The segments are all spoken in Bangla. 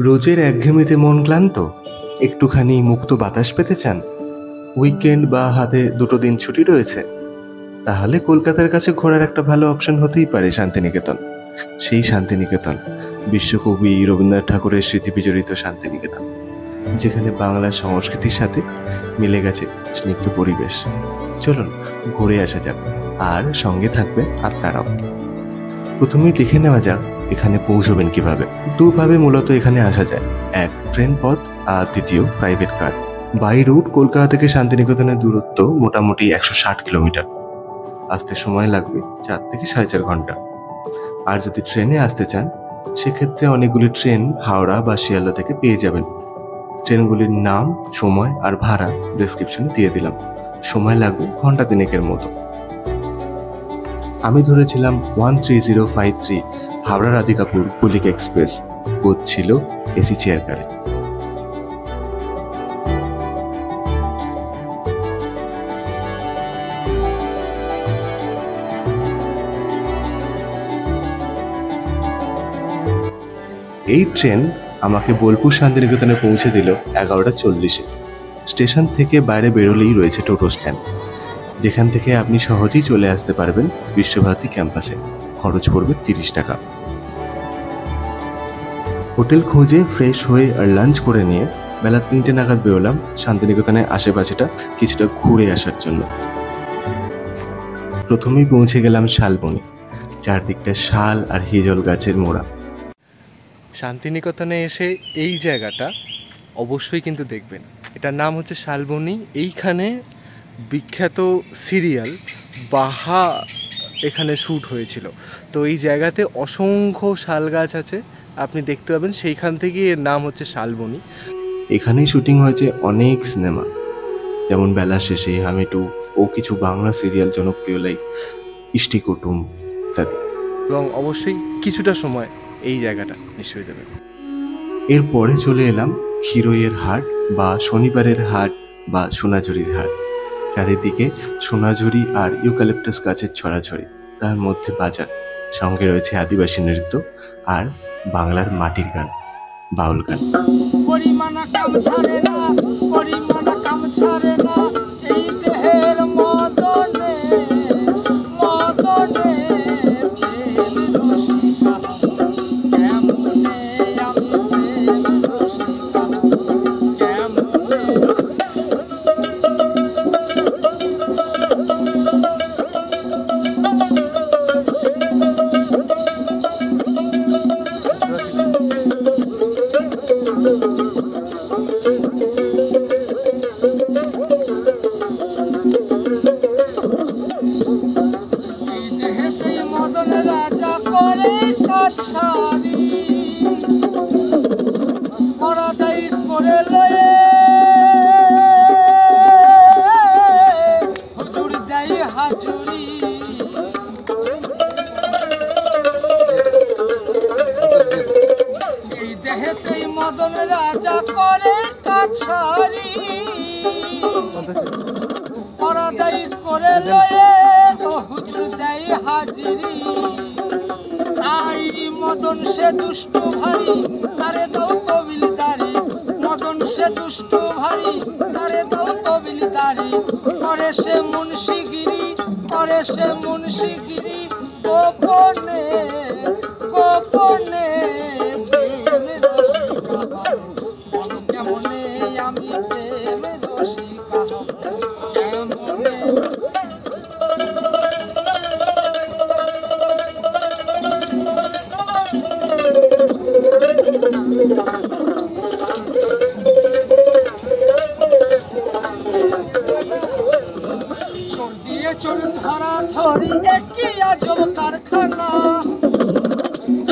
রোজের একঘেয়েমিতে মন ক্লান্ত, একটুখানি মুক্ত বাতাস পেতে চান, উইকেন্ড বা হাতে 2 দিন ছুটি রয়েছে, তাহলে কলকাতার কাছে ঘোরার একটা ভালো অপশন হতেই পারে শান্তিনিকেতন। সেই শান্তিনিকেতন, বিশ্বকবি রবীন্দ্রনাথ ঠাকুরের স্মৃতিবিজড়িত শান্তিনিকেতন, যেখানে বাংলা সংস্কৃতির সাথে মিলে গেছে স্নিগ্ধ পরিবেশ। চলুন ঘুরে আসা যাক, আর সঙ্গে থাকবে আপনারাও। প্রথমেই দেখে নেওয়া যাক এখানে পৌঁছবেন কিভাবে। দুভাবে মূলত এখানে আসা যায়, এক ট্রেন পথ আর দ্বিতীয় private car. By route Kolkata থেকে শান্তিনিকেতনের দূরত্ব মোটামুটি 160 কিলোমিটার। আসতে সময় লাগবে 4 থেকে 4.5 ঘন্টা। আর যদি ট্রেনে আসতে চান, সেক্ষেত্রে অনেকগুলি ট্রেন হাওড়া বা শিয়ালদা থেকে পেয়ে যাবেন। ট্রেনগুলির নাম, সময় আর ভাড়া ডেসক্রিপশনে দিয়ে দিলাম। সময় লাগবে ঘন্টা 3 মতো। আমি ধরেছিলাম 13053 হাওড়া রাধিকাপুর কুলিক এক্সপ্রেস। বোধ ছিল এসি চেয়ার কারে। এই ট্রেন আমাকে বোলপুর শান্তিনিকেতনে পৌঁছে দিল 11:40-এ। স্টেশন থেকে বাইরে বেরোলেই রয়েছে টোটো স্ট্যান্ড, যেখান থেকে আপনি সহজেই চলে আসতে পারবেন বিশ্বভারতী ক্যাম্পাসে। খরচ পড়বে 30 টাকা। হোটেল খুঁজে ফ্রেশ হয়ে আর লাঞ্চ করে নিয়ে বেলা 3টে নাগাদ বেরোলাম শান্তিনিকেতনের আশেপাশেটা কিছুটা ঘুরে আসার জন্য। প্রথমেই পৌঁছে গেলাম শালবনি, চারদিকটা শাল আর হিজল গাছের মোড়া। শান্তিনিকেতনে এসে এই জায়গাটা অবশ্যই কিন্তু দেখবেন। এটার নাম হচ্ছে শালবনি। এইখানে বিখ্যাত সিরিয়াল বাহা এখানে শ্যুট হয়েছিল। তো এই জায়গাতে অসংখ্য শাল গাছ আছে, আপনি দেখতে পাবেন। সেইখান থেকে এর নাম হচ্ছে শালবনি। এখানেই শুটিং হয়েছে অনেক সিনেমা, যেমন বেলা শেষে, আমি টু ও কিছু বাংলা সিরিয়াল জনপ্রিয় লাইক ইষ্টি কুটুম ইত্যাদি। এবং অবশ্যই কিছুটা সময় এই জায়গাটা নিশ্চয়ই দেবেন। এরপরে চলে এলাম ক্ষীরইয়ের হাট বা শনিবারের হাট বা সোনাঝুরির হাট। চারিদিকে সোনাঝুরি আর ইউক্যালিপটাস গাছের ছড়াছড়ি, তার মধ্যে বাজার, সঙ্গে রয়েছে আদিবাসী নৃত্য আর বাংলার মাটির গান, বাউল গান। মদন সে দুষ্ট ভারী, তারে দাও তবিলদারি। মদন সে দুষ্ট ভারী, তারে দাও তবিলদারি। করে সে মুন্সিগিরি, করে সে মুন্সিগিরি। গোপনে গোপনে কেমনে আমি প্রেম রসিকা কেমনে।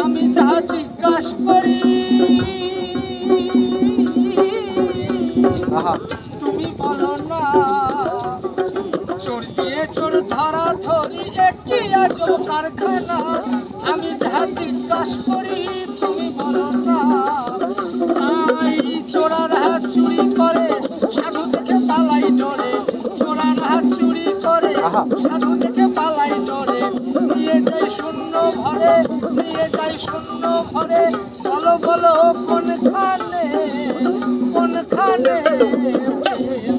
আমি যা জিজ্ঞাসা করি তুমি বলো না। চোর দিয়ে চোর ধরা ধরি একই আজব কারখানা। আমি যা জিজ্ঞাসা করি তুমি বলো না। চোরারা চুরি করে, সাধু থেকে পালাই ডরে। চোরারা চুরি করে, সাধু থেকে পালাই ডরে। নিয়ে যাই শূন্য ভরে, নিয়ে যাই শূন্য ভরে। বলো বলো কোনখানে কোনখানে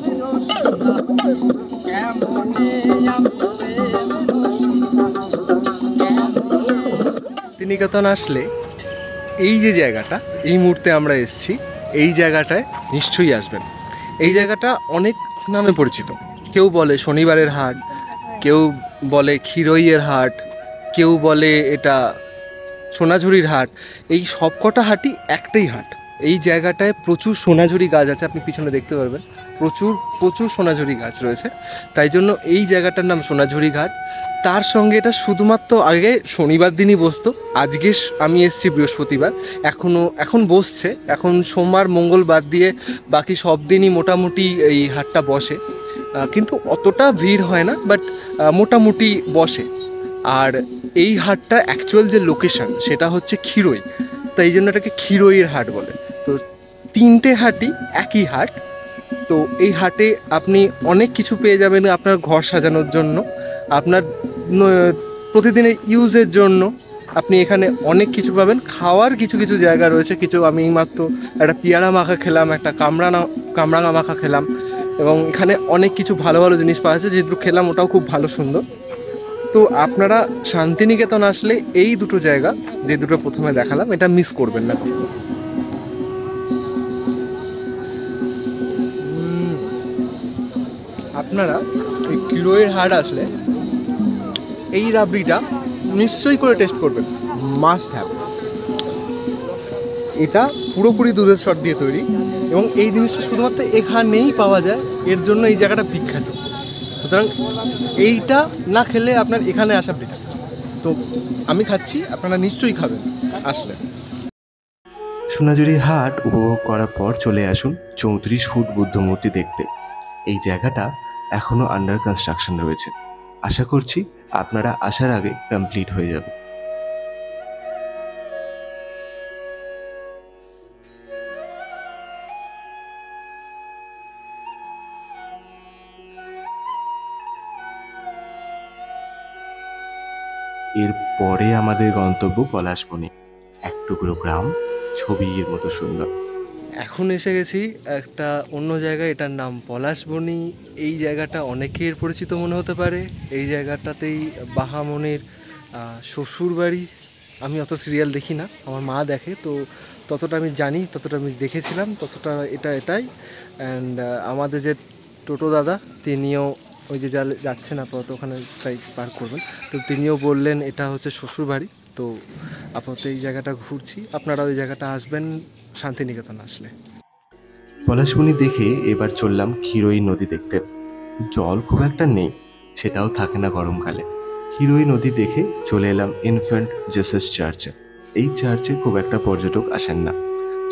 প্রেম রসিকা কেমনে আমি প্রেম রসিকা শান্তিনিকেতন আসলে এই যে জায়গাটা, এই মুহূর্তে আমরা এসেছি, এই জায়গাটায় নিশ্চয়ই আসবেন। এই জায়গাটা অনেক নামে পরিচিত। কেউ বলে শনিবারের হাট, কেউ বলে ক্ষীরইয়ের হাট, কেউ বলে এটা সোনাঝুরির হাট। এই সবকটা হাটই একটাই হাট। এই জায়গাটায় প্রচুর সোনাঝুরি গাছ আছে, আপনি পিছনে দেখতে পারবেন প্রচুর প্রচুর সোনাঝুরি গাছ রয়েছে, তাই জন্য এই জায়গাটার নাম সোনাঝুরি ঘাট। তার সঙ্গে এটা শুধুমাত্র আগে শনিবার দিনই বসতো, আজকে আমি এসেছি বৃহস্পতিবার, এখন বসছে। এখন সোমবার মঙ্গল বাদ দিয়ে বাকি সব দিনই মোটামুটি এই হাটটা বসে, কিন্তু অতটা ভিড় হয় না, বাট মোটামুটি বসে। আর এই হাটটা অ্যাকচুয়াল যে লোকেশন সেটা হচ্ছে ক্ষীরই, তাই জন্য এটাকে ক্ষীরইয়ের হাট বলে। তো তিনটে হাটই একই হাট। তো এই হাটে আপনি অনেক কিছু পেয়ে যাবেন আপনার ঘর সাজানোর জন্য, আপনার প্রতিদিনের ইউজের জন্য। আপনি এখানে অনেক কিছু পাবেন। খাওয়ার কিছু কিছু জায়গা রয়েছে, কিছু আমি মাত্র একটা পেয়ারা মাখা খেলাম, একটা কামরাঙা মাখা খেলাম, এবং এখানে অনেক কিছু ভালো ভালো জিনিস পাওয়া যাচ্ছে, যেগুলো খেলাম ওটাও খুব ভালো সুন্দর। তো আপনারা শান্তিনিকেতন আসলে এই দুটো জায়গা, যে দুটো প্রথমে দেখালাম, এটা মিস করবেন না। আপনারা এই ক্ষীরইয়ের হাট আসলে এই রাবড়িটা নিশ্চয়ই করে টেস্ট করবেন, মাস্ট হ্যাভ। এটা পুরোপুরি দুধের সর দিয়ে তৈরি, এবং এই জিনিসটা শুধুমাত্র এখানেই পাওয়া যায়, এর জন্য এই জায়গাটা বিখ্যাত। সুতরাং এইটা না খেলে আপনার এখানে আসা বৃথা। তো আমি খাচ্ছি, আপনারা নিশ্চয়ই খাবেন আসলে। সোনাঝুরির হাট উপভোগ করার পর চলে আসুন 34 ফুট বুদ্ধ মূর্তি দেখতে। এই জায়গাটা এখনও আন্ডার কনস্ট্রাকশন রয়েছে, আশা করছি আপনারা আসার আগে কমপ্লিট হয়ে যাবে। এরপরে আমাদের গন্তব্য পলাশবনি, এক টুকরো গ্রাম, ছবির মতো সুন্দর। এখন এসে গেছি একটা অন্য জায়গায়, এটার নাম পলাশবনি। এই জায়গাটা অনেকের পরিচিত মনে হতে পারে। এই জায়গাটাতেই বাহামনির শ্বশুর বাড়ি। আমি অত সিরিয়াল দেখি না, আমার মা দেখে, তো ততটা আমি জানি, ততটা আমি দেখেছিলাম, ততটা এটাই। অ্যান্ড আমাদের যে টোটো দাদা, তিনিও ওই যে যাচ্ছেন আপাতত, ওখানে তাই পার করবেন, তো তিনিও বললেন এটা হচ্ছে শ্বশুর বাড়ি। তো আপাতত এই জায়গাটা ঘুরছি, আপনারা ওই জায়গাটা আসবেন শান্তিনিকেতন আসলে। পলাশবনি দেখে এবার চললাম ক্ষীরই নদী দেখতে। জল খুব একটা নেই, সেটাও থাকে না গরমকালে। ক্ষীরই নদী দেখে চলে এলাম ইনফ্যান্ট জেসাস চার্চে। এই চার্চে খুব একটা পর্যটক আসেন না।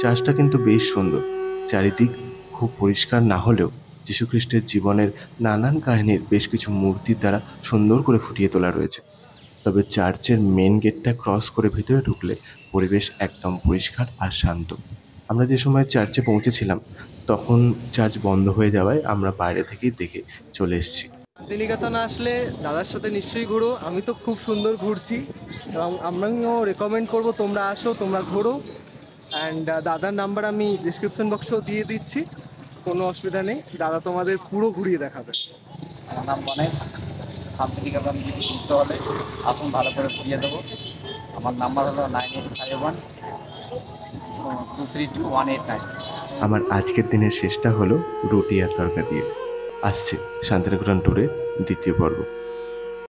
চার্চটা কিন্তু বেশ সুন্দর, চারিদিক খুব পরিষ্কার না হলেও যীশুখ্রিস্টের জীবনের নানান কাহিনীর বেশ কিছু মূর্তির দ্বারা সুন্দর করে ফুটিয়ে তোলা রয়েছে। তবে চার্চের মেন গেটটা ক্রস করে ভিতরে ঢুকলে পরিবেশ একদম পরিষ্কার আর শান্ত। আমরা যে সময় চার্চে পৌঁছেছিলাম তখন চার্চ বন্ধ হয়ে যাওয়ায় আমরা বাইরে থেকেই দেখে চলে এসেছি। শান্তিনিকেতন আসলে দাদার সাথে নিশ্চয়ই ঘোরো, আমি তো খুব সুন্দর ঘুরছি, এবং আমিও রেকমেন্ড করবো তোমরা আসো, তোমরা ঘোরো। অ্যান্ড দাদার নাম্বার আমি ডিসক্রিপশন বক্সেও দিয়ে দিচ্ছি, কোনো অসুবিধা নেই, দাদা তোমাদের পুরো ঘুরিয়ে দেখাবে। আমার নাম গণেশ। শান্তিনিকেতন যদি ঘুরতে হলে আসুন, ভালো করে ঘুরিয়ে দেবো। আমার নাম্বার হলো 9851232189। আমার আজকের দিনের শেষটা হলো রুটি আর তরকা দিয়ে। আসছে শান্তিনিকেতন ট্যুরের দ্বিতীয় পর্ব।